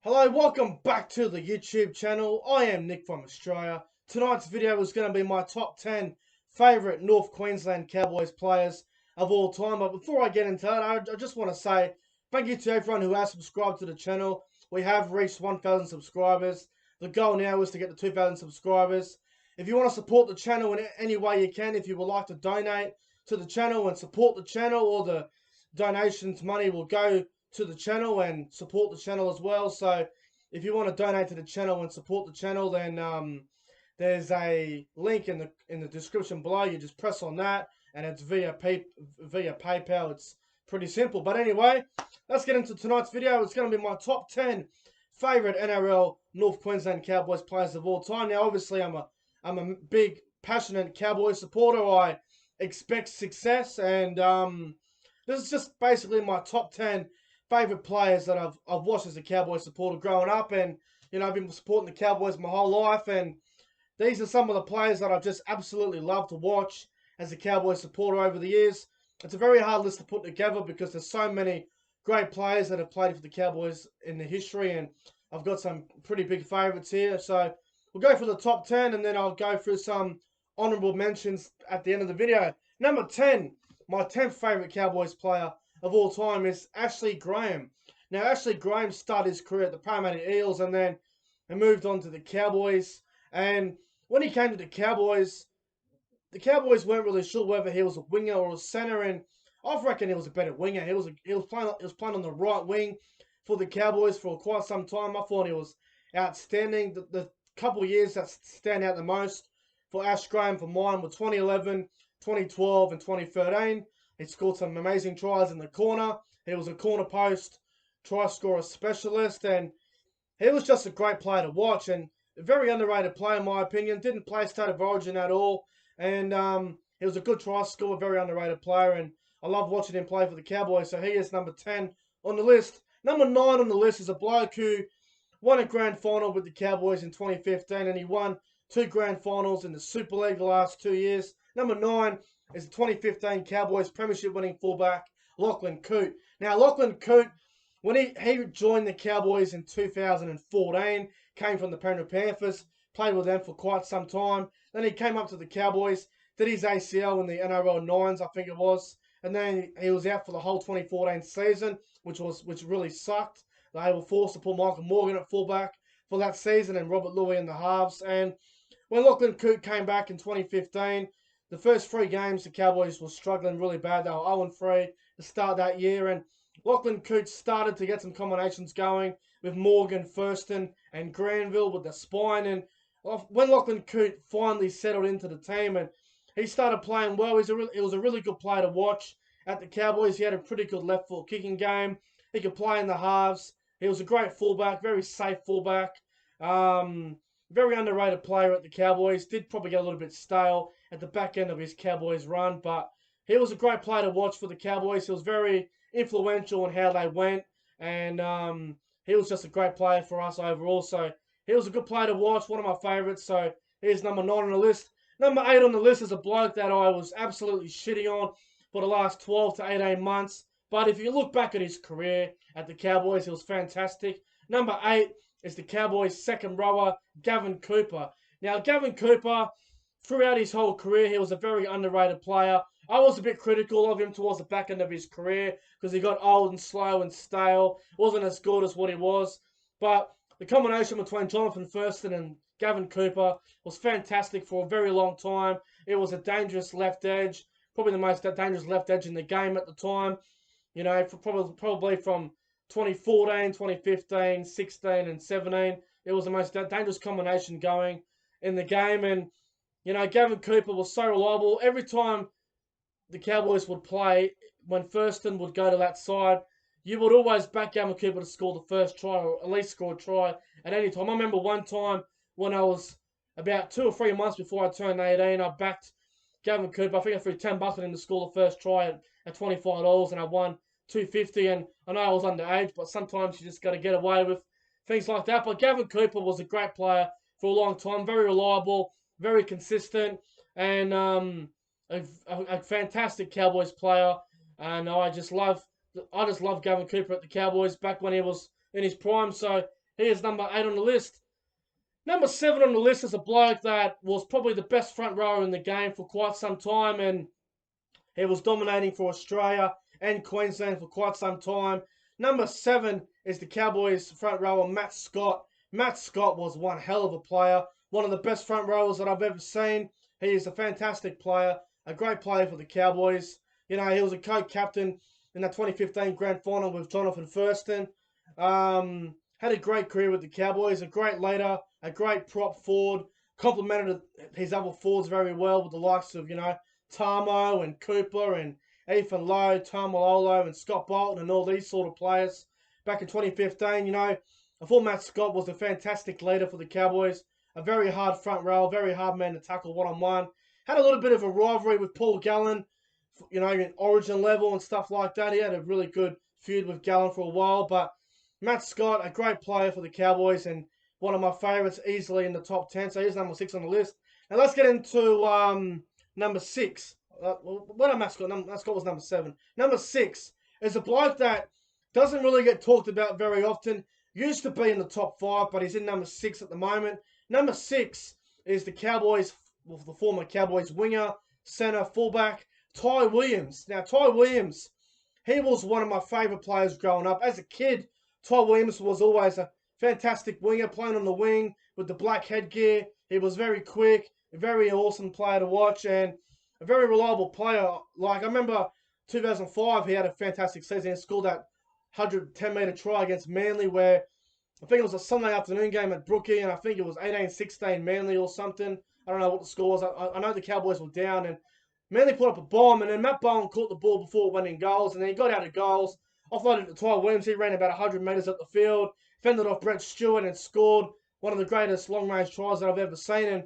Hello, welcome back to the YouTube channel. I am Nick from Australia. Tonight's video is going to be my top 10 favourite North Queensland Cowboys players of all time. But before I get into that, I just want to say thank you to everyone who has subscribed to the channel. We have reached 1,000 subscribers. The goal now is to get to 2,000 subscribers. If you want to support the channel in any way you can, if you would like to donate to the channel and support the channel, or the donations money will go to the channel and support the channel as well. So if you want to donate to the channel and support the channel, then there's a link in the description below. You just press on that, and it's via PayPal. It's pretty simple. But anyway, let's get into tonight's video. It's going to be my top 10 favorite NRL North Queensland Cowboys players of all time. Now, obviously, I'm a big, passionate Cowboys supporter. I expect success, and this is just basically my top 10 favourite players that I've watched as a Cowboys supporter growing up. And, you know, I've been supporting the Cowboys my whole life. And these are some of the players that I've just absolutely loved to watch as a Cowboys supporter over the years. It's a very hard list to put together because there's so many great players that have played for the Cowboys in the history. And I've got some pretty big favourites here. So we'll go for the top 10, and then I'll go through some honourable mentions at the end of the video. Number 10, my 10th favourite Cowboys player of all time is Ashley Graham. Now, Ashley Graham started his career at the Parramatta Eels, and then he moved on to the Cowboys. And when he came to the Cowboys weren't really sure whether he was a winger or a centre, and I reckon he was a better winger. He was playing on the right wing for the Cowboys for quite some time. I thought he was outstanding. The couple of years that stand out the most for Ash Graham for mine were 2011, 2012, and 2013. He scored some amazing tries in the corner. He was a corner post try scorer specialist, and he was just a great player to watch, and a very underrated player in my opinion. Didn't play State of Origin at all, and he was a good try scorer, very underrated player, and I love watching him play for the Cowboys. So he is number 10 on the list. Number 9 on the list is a bloke who won a grand final with the Cowboys in 2015, and he won 2 grand finals in the Super League the last 2 years. Number 9 is the 2015 Cowboys Premiership winning fullback, Lachlan Coote. Now, Lachlan Coote, when he joined the Cowboys in 2014, came from the Penrith Panthers, played with them for quite some time. Then he came up to the Cowboys, did his ACL in the NRL 9s, I think it was, and then he was out for the whole 2014 season, which really sucked. They were forced to put Michael Morgan at fullback for that season and Robert Louis in the halves. And when Lachlan Coote came back in 2015, the first 3 games, the Cowboys were struggling really bad. They were 0-3 to start that year, and Lachlan Coote started to get some combinations going with Morgan, Thurston, and Granville with the spine. And when Lachlan Coote finally settled into the team and he started playing well, he was a really good player to watch at the Cowboys. He had a pretty good left foot kicking game. He could play in the halves. He was a great fullback, very safe fullback. Very underrated player at the Cowboys. Did probably get a little bit stale at the back end of his Cowboys run, but he was a great player to watch for the Cowboys. He was very influential in how they went, and he was just a great player for us overall. So he was a good player to watch, one of my favourites. So here's number 9 on the list. Number 8 on the list is a bloke that I was absolutely shitting on for the last 12 to 18 months. But if you look back at his career at the Cowboys, he was fantastic. Number 8 is the Cowboys' second rower, Gavin Cooper. Now, Gavin Cooper, throughout his whole career, he was a very underrated player. I was a bit critical of him towards the back end of his career because he got old and slow and stale. Wasn't as good as what he was. But the combination between Jonathan Thurston and Gavin Cooper was fantastic for a very long time. It was a dangerous left edge, probably the most dangerous left edge in the game at the time. You know, probably from 2014, 2015, 16, and 17. It was the most dangerous combination going in the game. And, you know, Gavin Cooper was so reliable. Every time the Cowboys would play, when Thurston would go to that side, you would always back Gavin Cooper to score the first try, or at least score a try at any time. I remember one time when I was about 2 or 3 months before I turned 18, I backed Gavin Cooper. I think I threw $10 at him to score the first try at $25, and I won $250. And I know I was underage, but sometimes you just got to get away with things like that. But Gavin Cooper was a great player for a long time, very reliable, very consistent, and a fantastic Cowboys player. And I just love Gavin Cooper at the Cowboys back when he was in his prime. So He is number 8 on the list. Number 7 on the list is a bloke that was probably the best front rower in the game for quite some time, and he was dominating for Australia and Queensland for quite some time. Number 7 is the Cowboys front rower, Matt Scott. Matt Scott was one hell of a player, one of the best front rowers that I've ever seen. He is a fantastic player, a great player for the Cowboys. You know, he was a co-captain in that 2015 grand final with Jonathan Thurston. Had a great career with the Cowboys, a great leader, a great prop forward, complemented his other forwards very well with the likes of, Tamo and Cooper and Ethan Lowe, Tamwolo and Scott Bolton and all these sort of players. Back in 2015, I thought Matt Scott was a fantastic leader for the Cowboys. A very hard front row, very hard man to tackle one-on-one. Had a little bit of a rivalry with Paul Gallen, in origin level and stuff like that. He had a really good feud with Gallen for a while, but Matt Scott, a great player for the Cowboys and one of my favourites, easily in the top 10. So he's number 6 on the list. Now let's get into number 6. Matt Scott was number 7. Number 6 is a bloke that doesn't really get talked about very often. Used to be in the top 5, but he's in number 6 at the moment. Number 6 is the former Cowboys winger, centre, fullback, Todd Williams. Now, Todd Williams, he was one of my favourite players growing up. As a kid, Todd Williams was always a fantastic winger, playing on the wing with the black headgear. He was very quick, a very awesome player to watch, and a very reliable player. Like, I remember 2005, he had a fantastic season. He scored that 110-metre try against Manly, where I think it was a Sunday afternoon game at Brookie, and I think it was 18-16 Manly or something. I don't know what the score was. I know the Cowboys were down, and Manly put up a bomb, and then Matt Bowen caught the ball before it went in goals, and then he got out of goals, offloaded to Todd Williams. He ran about 100 metres up the field, fended off Brent Stewart, and scored one of the greatest long-range tries that I've ever seen. And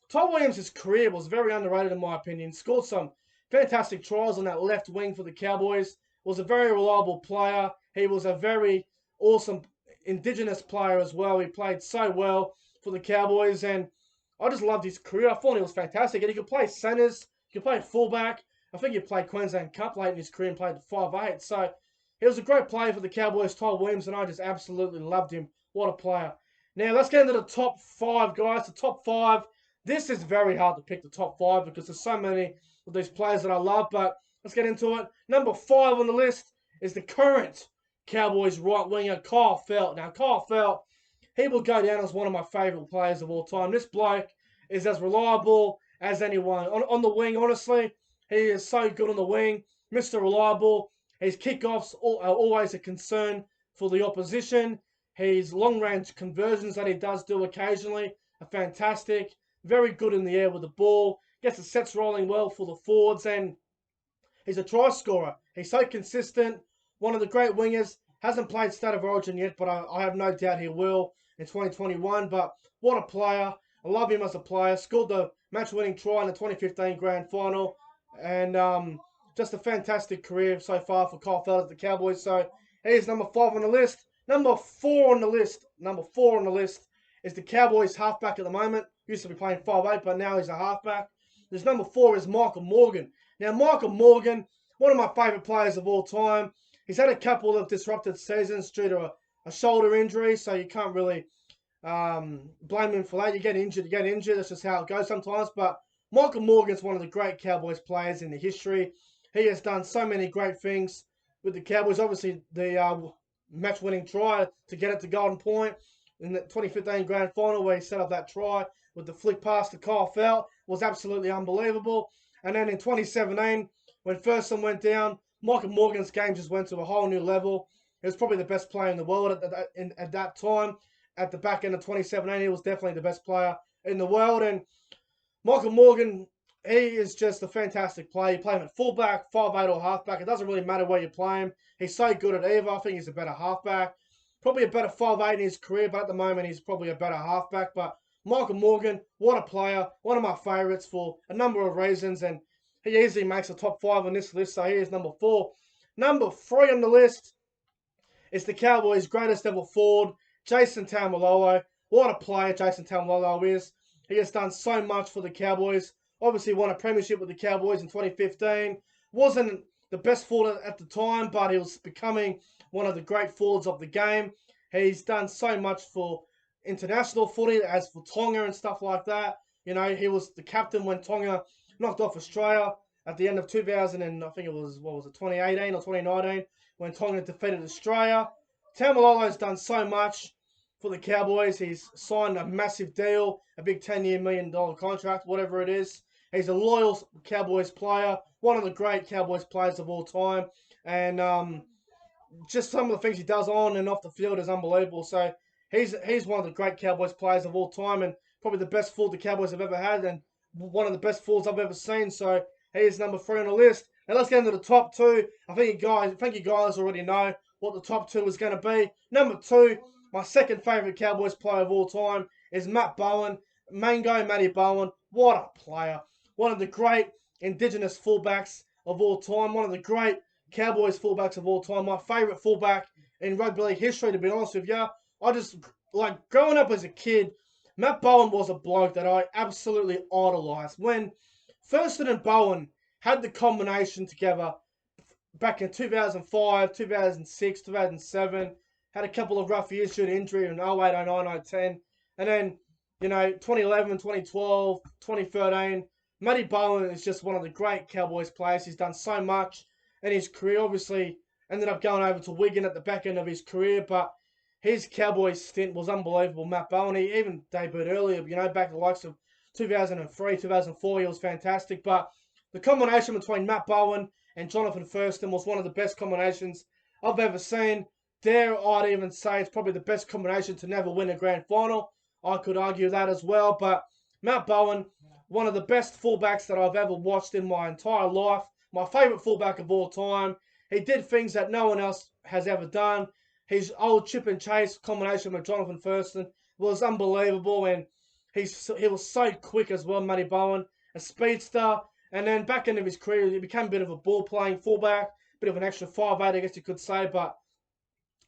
Todd Williams' career was very underrated in my opinion. Scored some fantastic tries on that left wing for the Cowboys. Was a very reliable player. He was a very awesome Indigenous player as well. He played so well for the Cowboys, and I just loved his career. I thought he was fantastic. And he could play centres, he could play fullback. I think he played Queensland Cup late in his career and played 5'8". So he was a great player for the Cowboys, Todd Williams, and I just absolutely loved him. What a player. Now, let's get into the top 5, guys. The top 5. This is very hard to pick the top 5 because there's so many of these players that I love, but let's get into it. Number 5 on the list is the current Cowboys right winger, Kyle Feldt. Now, Kyle Feldt, he will go down as one of my favourite players of all time. This bloke is as reliable as anyone. On the wing, honestly, he is so good on the wing. Mr. Reliable. His kickoffs are always a concern for the opposition. His long-range conversions that he does do occasionally are fantastic. Very good in the air with the ball. Gets the sets rolling well for the forwards, and he's a try scorer. He's so consistent. One of the great wingers. Hasn't played State of Origin yet, but I have no doubt he will in 2021. But what a player. I love him as a player. Scored the match-winning try in the 2015 grand final. And just a fantastic career so far for Kyle Feldt at the Cowboys. So he's number 5 on the list. Number 4 on the list. Number 4 on the list is the Cowboys halfback at the moment. Used to be playing 5'8", but now he's a halfback. This number 4 is Michael Morgan. Now, Michael Morgan, one of my favourite players of all time. He's had a couple of disrupted seasons due to a shoulder injury, so you can't really blame him for that. You get injured. That's just how it goes sometimes. But Michael Morgan's one of the great Cowboys players in the history. He has done so many great things with the Cowboys. Obviously, the match-winning try to get it to Golden Point in the 2015 grand final, where he set up that try with the flick pass to Kyle Feldt, was absolutely unbelievable. And then in 2017, when Thurston went down, Michael Morgan's game just went to a whole new level. He was probably the best player in the world at that time. At the back end of 2017, he was definitely the best player in the world. And Michael Morgan, he is just a fantastic player. You play him at fullback, 5'8", or halfback. It doesn't really matter where you play him. He's so good at either. I think he's a better halfback. Probably a better 5'8" in his career, but at the moment he's probably a better halfback. But Michael Morgan, what a player. One of my favourites for a number of reasons. And he easily makes a top 5 on this list, so he is number 4. Number 3 on the list is the Cowboys' greatest ever forward, Jason Tamwolo. What a player Jason Tamwolo is. He has done so much for the Cowboys. Obviously won a premiership with the Cowboys in 2015. Wasn't the best forward at the time, but he was becoming one of the great forwards of the game. He's done so much for international footy, as for Tonga and stuff like that. You know, he was the captain when Tonga knocked off Australia at the end of 2000, and I think it was, what was it, 2018 or 2019, when Tonga defeated Australia. Tamwolo's done so much for the Cowboys. He's signed a massive deal, a big 10-year, $1 million contract, whatever it is. He's a loyal Cowboys player, one of the great Cowboys players of all time. And just some of the things he does on and off the field is unbelievable. So he's one of the great Cowboys players of all time, and probably the best full the Cowboys have ever had, and one of the best fulls I've ever seen. So he is number 3 on the list. Now let's get into the top 2. I think you guys already know what the top 2 is going to be. Number 2, my second favourite Cowboys player of all time is Matt Bowen. Mango Matty Bowen. What a player. One of the great Indigenous fullbacks of all time. One of the great Cowboys fullbacks of all time. My favourite fullback in rugby league history, to be honest with you. I just, like, growing up as a kid, Matt Bowen was a bloke that I absolutely idolised. When Thurston and Bowen had the combination together back in 2005, 2006, 2007, had a couple of rough years due to injury in 08, 09, 010. And then, 2011, 2012, 2013, Matty Bowen is just one of the great Cowboys players. He's done so much in his career. Obviously, ended up going over to Wigan at the back end of his career, but his Cowboys stint was unbelievable. Matt Bowen, he even debuted earlier, back to the likes of 2003, 2004, he was fantastic. But the combination between Matt Bowen and Jonathan Thurston was one of the best combinations I've ever seen. Dare I'd even say it's probably the best combination to never win a grand final. I could argue that as well. But Matt Bowen, one of the best fullbacks that I've ever watched in my entire life. My favourite fullback of all time. He did things that no one else has ever done. His old chip and chase combination with Jonathan Thurston was unbelievable, and he was so quick as well, Matty Bowen, a speedster. And then back into his career, he became a bit of a ball-playing fullback, bit of an extra 5'8", I guess you could say. But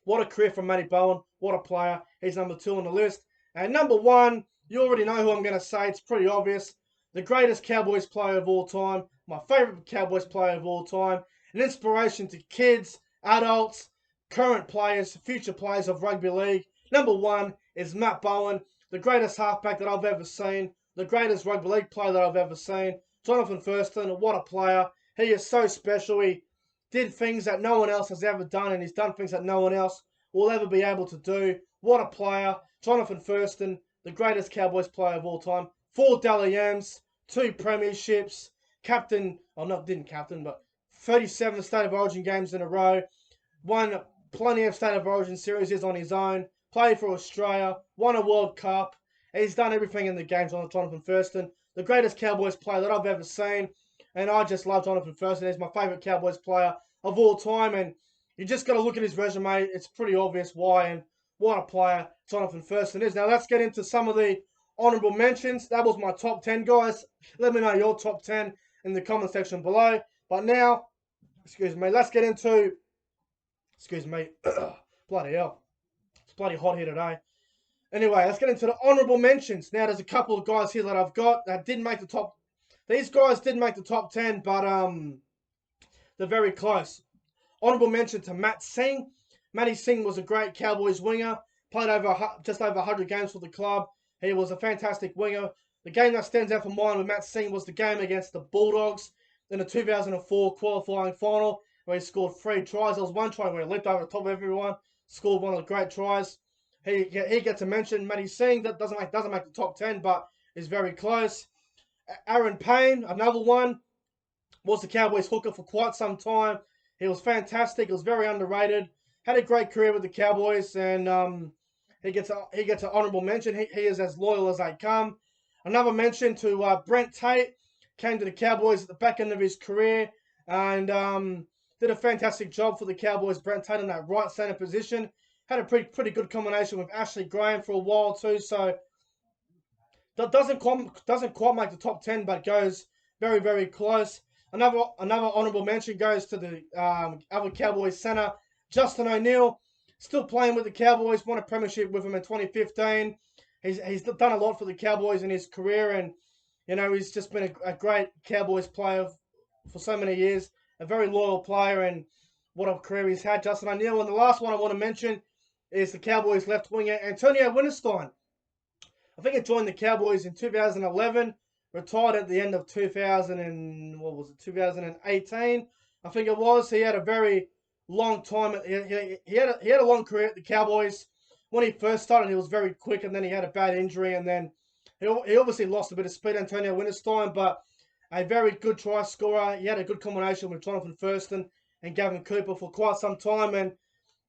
what a career from Matty Bowen, what a player. He's number 2 on the list. And number 1, you already know who I'm going to say. It's pretty obvious. The greatest Cowboys player of all time, my favourite Cowboys player of all time, an inspiration to kids, adults, current players, future players of rugby league. Number 1 is Matt Bowen, the greatest halfback that I've ever seen, the greatest rugby league player that I've ever seen. Jonathan Thurston, what a player. He is so special. He did things that no one else has ever done, and he's done things that no one else will ever be able to do. What a player. Jonathan Thurston, the greatest Cowboys player of all time. 4 Dally M's, 2 premierships, didn't captain, but 37 State of Origin games in a row. Won plenty of State of Origin series on his own. Played for Australia. Won a World Cup. He's done everything in the games on Jonathan Thurston. The greatest Cowboys player that I've ever seen. And I just love Jonathan Thurston. He's my favourite Cowboys player of all time. And you just got to look at his resume. It's pretty obvious why and what a player Jonathan Thurston is. Now let's get into some of the honourable mentions. That was my top 10, guys. Let me know your top 10 in the comment section below. But now, let's get into... bloody hell. It's bloody hot here today. Anyway, let's get into the honourable mentions. Now, there's a couple of guys here that I've got that didn't make the top... These guys didn't make the top 10, but they're very close. Honourable mention to Matt Singh. Matty Singh was a great Cowboys winger. Played just over 100 games for the club. He was a fantastic winger. The game that stands out for mine with Matt Singh was the game against the Bulldogs in the 2004 qualifying final, where he scored 3 tries. There was one try where he leaped over the top of everyone, scored one of the great tries. He gets a mention. Matty Singh, that doesn't make the top 10, but is very close. Aaron Payne, another one, was the Cowboys hooker for quite some time. He was fantastic. He was very underrated. Had a great career with the Cowboys, and he gets an honourable mention. He is as loyal as they come. Another mention to Brent Tate. Came to the Cowboys at the back end of his career and did a fantastic job for the Cowboys. Brent Tate in that right centre position. Had a pretty good combination with Ashley Graham for a while too. So that doesn't quite make the top 10, but goes very, very close. Another honourable mention goes to the other Cowboys centre, Justin O'Neill. Still playing with the Cowboys. Won a premiership with them in 2015. He's done a lot for the Cowboys in his career, and he's just been a great Cowboys player for so many years. A very loyal player, and what a career he's had, Justin O'Neill. And the last one I want to mention is the Cowboys left winger Antonio Wienerstein. I think he joined the Cowboys in 2011, retired at the end of 2018, I think it was. He had a very long time. He had a long career at the Cowboys. When he first started, he was very quick, and then he had a bad injury, and then he obviously lost a bit of speed, Antonio Wienerstein, but a very good try scorer. He had a good combination with Jonathan Thurston and Gavin Cooper for quite some time, and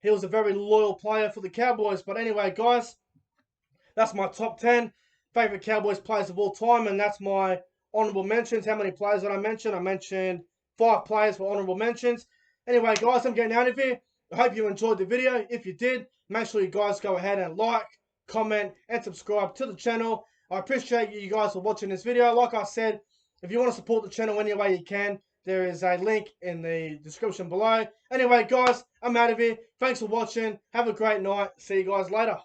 he was a very loyal player for the Cowboys. But anyway, guys, that's my top 10 favourite Cowboys players of all time, and that's my honourable mentions. How many players did I mention? I mentioned 5 players for honourable mentions. Anyway, guys, I'm getting out of here. I hope you enjoyed the video. If you did, make sure you guys go ahead and like, comment, and subscribe to the channel. I appreciate you guys for watching this video. Like I said, if you want to support the channel any way you can, there is a link in the description below. Anyway, guys, I'm out of here. Thanks for watching. Have a great night. See you guys later.